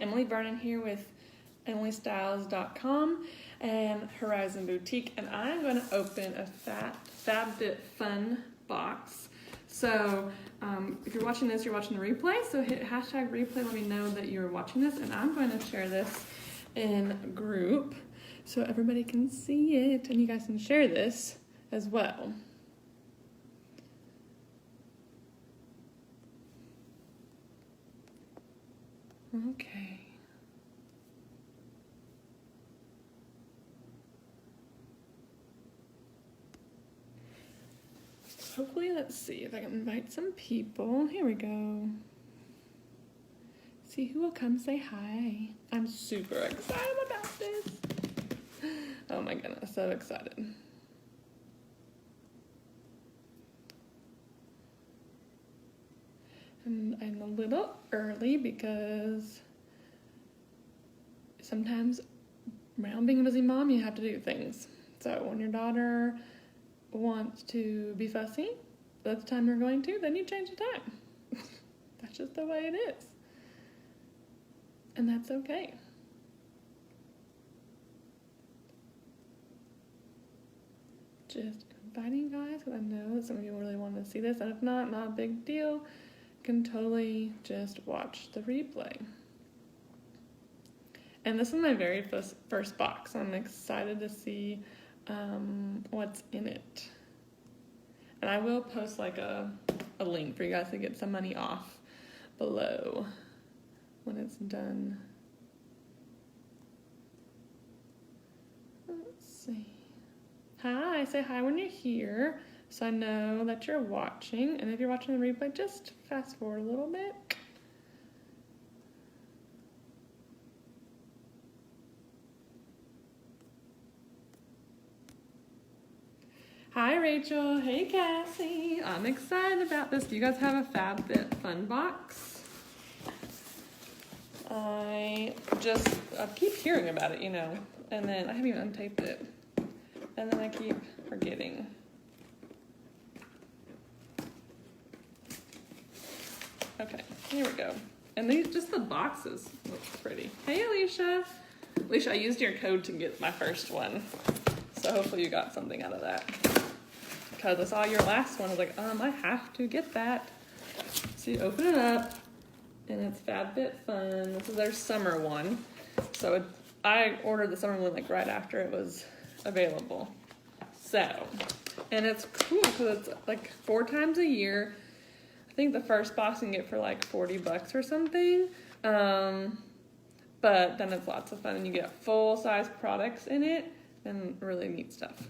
Emily Vernon here with emilystyles.com and Horizon Boutique, and I'm going to open a FabFitFun box. So if you're watching this, you're watching the replay, so hit hashtag replay, let me know that you're watching this, and I'm going to share this in group so everybody can see it, and you guys can share this as well. Okay. Hopefully, let's see if I can invite some people. Here we go. See who will come say hi. I'm super excited about this. Oh my goodness, so excited. And I'm a little early because sometimes around being a busy mom, you have to do things. So when your daughter wants to be fussy, that's the time you're going to, then you change the time. That's just the way it is. And that's okay. Just inviting you guys, because I know that some of you really want to see this, and if not a big deal. You can totally just watch the replay. And this is my very first box. I'm excited to see what's in it. And I will post like a link for you guys to get some money off below when it's done. Let's see. Hi, say hi when you're here so I know that you're watching. And if you're watching the replay, just fast forward a little bit. Hi, Rachel. Hey, Cassie. I'm excited about this. Do you guys have a FabFitFun box? I keep hearing about it, you know, and then I haven't even untaped it. And then I keep forgetting. Okay, here we go. And just the boxes look pretty. Hey, Alicia. Alicia, I used your code to get my first one. So hopefully you got something out of that. Because I saw your last one, I was like, I have to get that. So you open it up, and it's FabFitFun. This is their summer one. So I ordered the summer one like right after it was available. So, and it's cool because it's like 4 times a year. I think the first box you can get for like $40 or something. But then it's lots of fun, and you get full-size products in it and really neat stuff.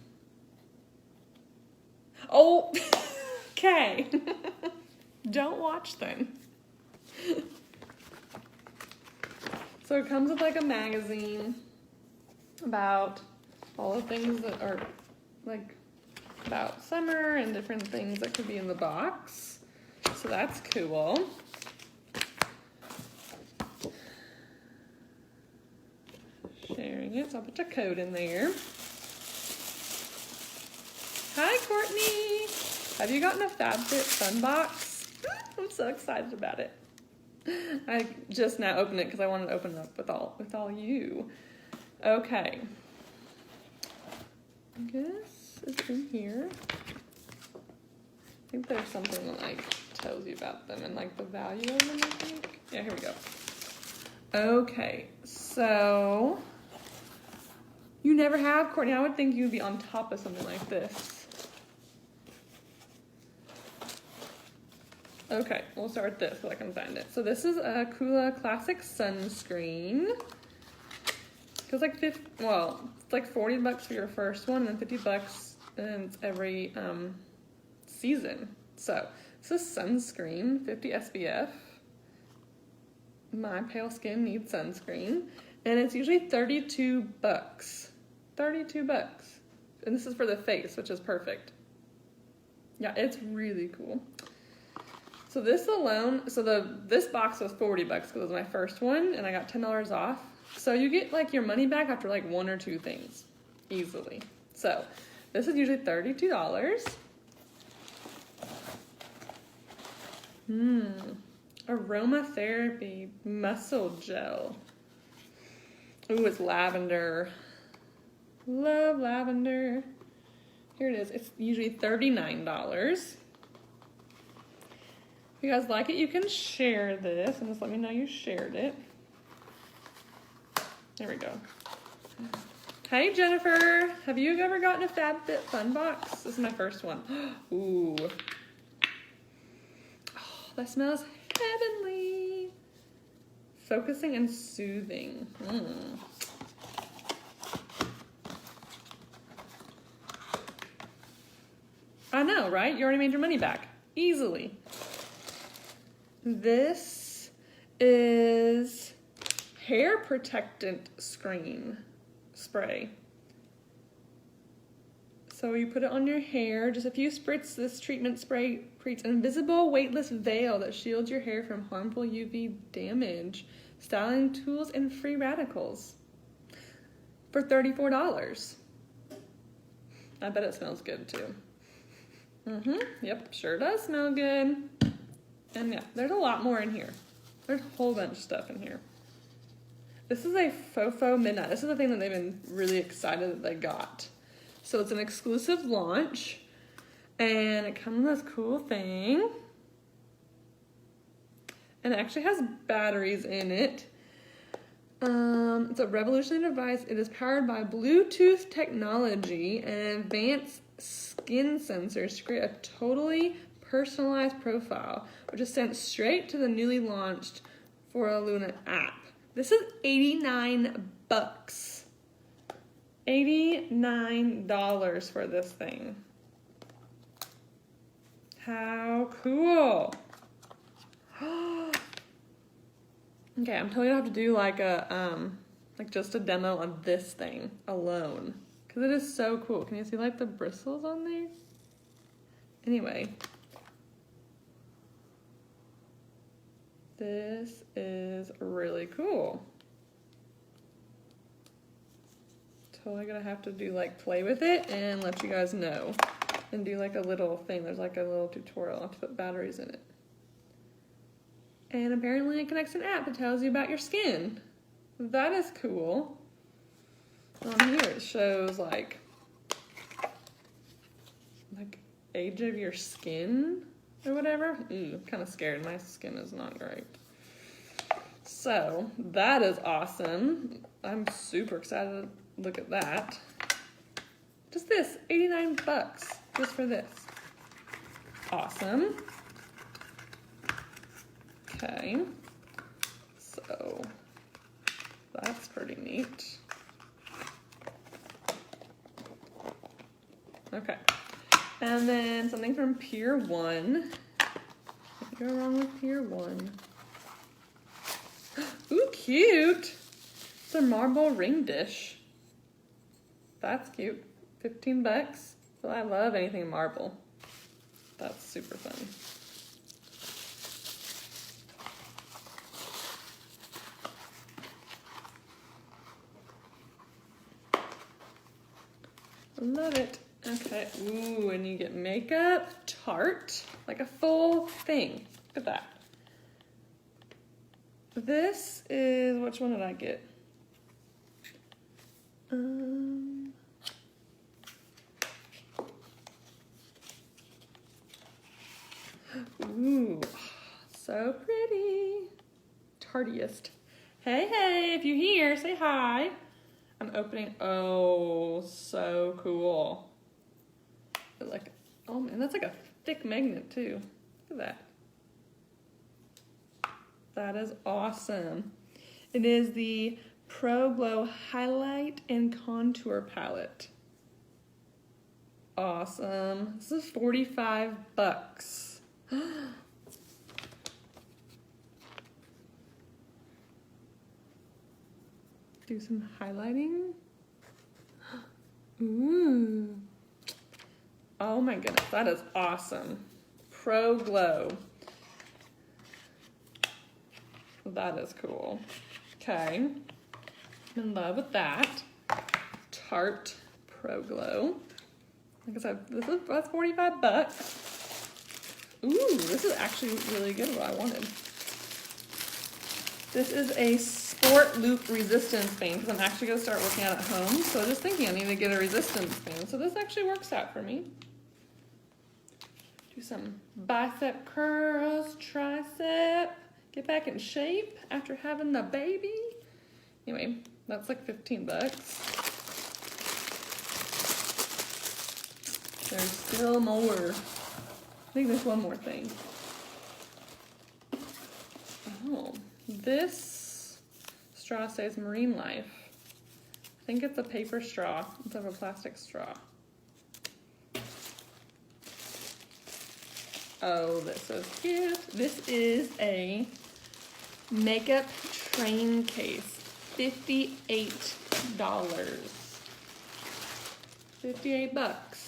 Oh, okay. Don't watch then. So it comes with like a magazine about all the things that are like about summer and different things that could be in the box. So that's cool. Sharing it, so I'll put a code in there. Hi, Courtney. Have you gotten a FabFitFun box? I'm so excited about it. I just now opened it because I wanted to open it up with all you. Okay. I guess it's in here. I think there's something that like tells you about them and like the value of them, I think. Yeah, here we go. Okay, so you never have, Courtney. I would think you'd be on top of something like this. Okay, we'll start with this so I can find it. So this is a Kula Classic Sunscreen. It's like it's like $40 for your first one, and then $50 and it's every season. So this is sunscreen, 50 SPF. My pale skin needs sunscreen, and it's usually $32. $32, and this is for the face, which is perfect. Yeah, it's really cool. So this alone, this box was $40 because it was my first one, and I got $10 off. So you get like your money back after like 1 or 2 things, easily. So this is usually $32. Aromatherapy muscle gel. Ooh, it's lavender. Love lavender. Here it is. It's usually $39. If you guys like it, you can share this and just let me know you shared it. There we go. Hey Jennifer, have you ever gotten a FabFitFun box? This is my first one. Ooh. Oh, that smells heavenly. Focusing and soothing. I know, right? You already made your money back. Easily. This is hair protectant screen spray. So you put it on your hair. Just a few spritz. This treatment spray creates an invisible, weightless veil that shields your hair from harmful UV damage, styling tools, and free radicals. For $34. I bet it smells good too. Yep, sure does smell good. And yeah, there's a lot more in here. There's a whole bunch of stuff in here. This is a Fofo Midnight. This is the thing that they've been really excited that they got. So it's an exclusive launch, and it comes with this cool thing. And it actually has batteries in it. It's a revolutionary device. It is powered by Bluetooth technology and advanced skin sensors to create a totally personalized profile, which is sent straight to the newly launched Fora Luna app. This is $89. $89 for this thing. How cool. Okay, I'm totally gonna have to do like a just a demo of this thing alone, because it is so cool. Can you see like the bristles on there? Anyway, this is really cool. Totally gonna have to do like play with it and let you guys know, and do like a little thing. There's like a little tutorial. I'll have to put batteries in it. And apparently it connects an app that tells you about your skin. That is cool. On here it shows like age of your skin or whatever. Ooh, kind of scared. My skin is not great. So that is awesome. I'm super excited to look at that. Just this, $89 just for this. Awesome. Okay, so that's pretty neat. Okay, and then something from Pier 1. Can't go wrong with Pier 1. Ooh, cute! It's a marble ring dish. That's cute. $15. Well, I love anything marble. That's super fun. Love it. Okay. Ooh, and you get makeup tart, like a full thing. Look at that. This is, which one did I get? Ooh, so pretty. Tartiest. Hey, hey, if you're here, say hi. I'm opening, oh, so cool. Like, oh man, that's like a thick magnet too. Look at that. That is awesome. It is the Pro Glow Highlight and Contour Palette. Awesome. This is $45. Do some highlighting. Ooh. Oh my goodness, that is awesome. Pro Glow. That is cool. Okay. I'm in love with that. Tarte Pro Glow. Like I said, that's $45. Ooh, this is actually really good, what I wanted. This is a sport loop resistance band because I'm actually going to start working out at home. So just thinking I need to get a resistance band. So this actually works out for me. Do some bicep curls, tricep, get back in shape after having the baby. Anyway, that's like 15 bucks. There's still more. I think there's one more thing. Oh, this straw says Marine Life. I think it's a paper straw instead of a plastic straw. Oh, this is cute. This is a makeup train case. $58. 58 bucks.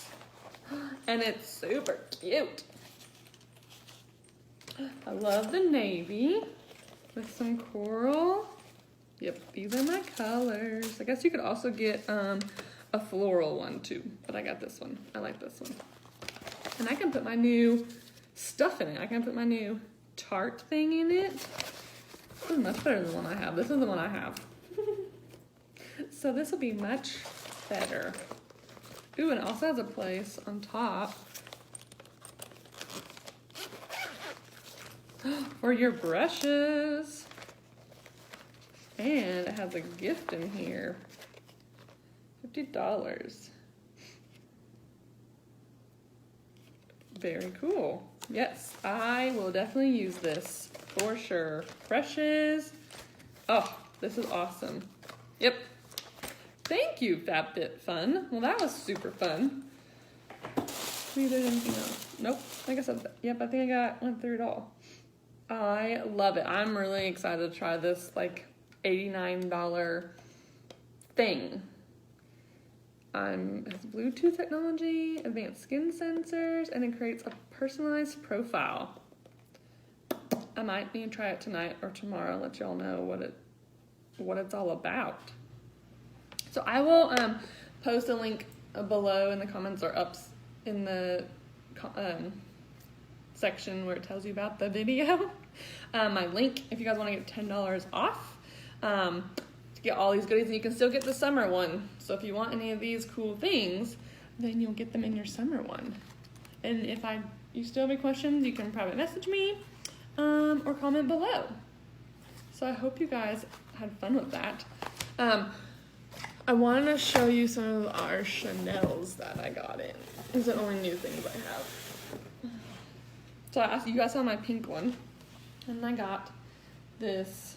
And it's super cute. I love the navy with some coral. Yep, these are my colors. I guess you could also get a floral one too, but I got this one. I like this one. And I can put my new stuff in it. I can put my new tart thing in it. This is much better than the one I have. This is the one I have. So this will be much better. Ooh, and it also has a place on top for your brushes. And it has a gift in here. $50. Very cool. Yes, I will definitely use this for sure. Brushes. Oh, this is awesome. Yep. Thank you, FabFitFun. Well, that was super fun. Maybe there's anything else. Nope. Like I said, yep, I think I went through it all. I love it. I'm really excited to try this like $89 thing. It has Bluetooth technology, advanced skin sensors, and it creates a personalized profile. I might need to try it tonight or tomorrow, let y'all know what it's all about. So I will post a link below in the comments or up in the section where it tells you about the video. My link, if you guys want to get $10 off, to get all these goodies, and you can still get the summer one. So if you want any of these cool things, then you'll get them in your summer one. And if you still have any questions, you can private message me or comment below. So I hope you guys had fun with that. I wanted to show you some of our Chanels that I got in. These are the only new things I have. So you guys saw my pink one, and I got this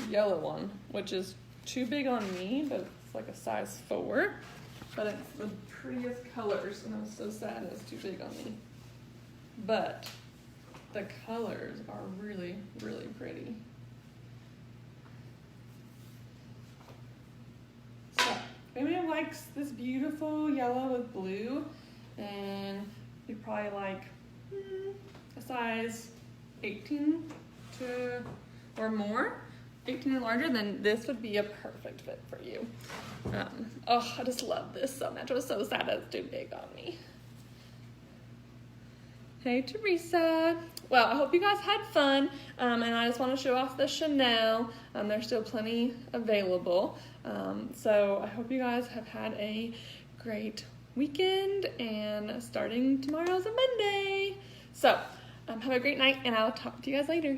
yellow one, which is too big on me, but it's like a size 4. But it's the prettiest colors, and I was so sad it was too big on me. But the colors are really, really pretty. So, if anyone likes this beautiful yellow with blue, and you probably like a size 18 or more, 18 or larger, then this would be a perfect fit for you. Oh, I just love this so much. I was so sad it's too big on me. Hey, Teresa. Well, I hope you guys had fun, and I just want to show off the Chanel. There's still plenty available, so I hope you guys have had a great weekend, and starting tomorrow's a Monday. So, have a great night, and I'll talk to you guys later.